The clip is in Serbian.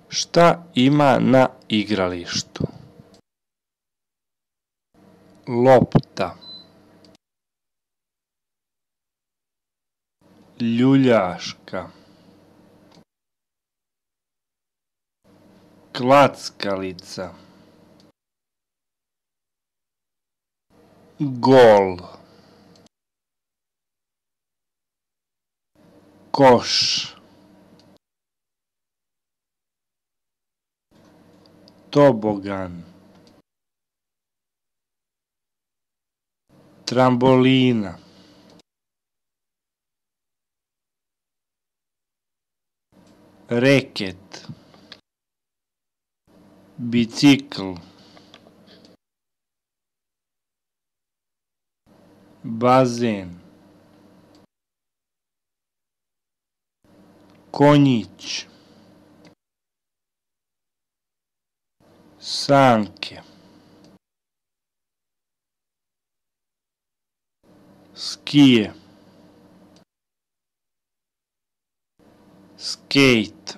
Šta ima na igralištu? Lopta, ljuljaška, klackalica, gol, koš, tobogan, trambolina, reket, bicikl, bazen, konjić, sanke, skije, skejt,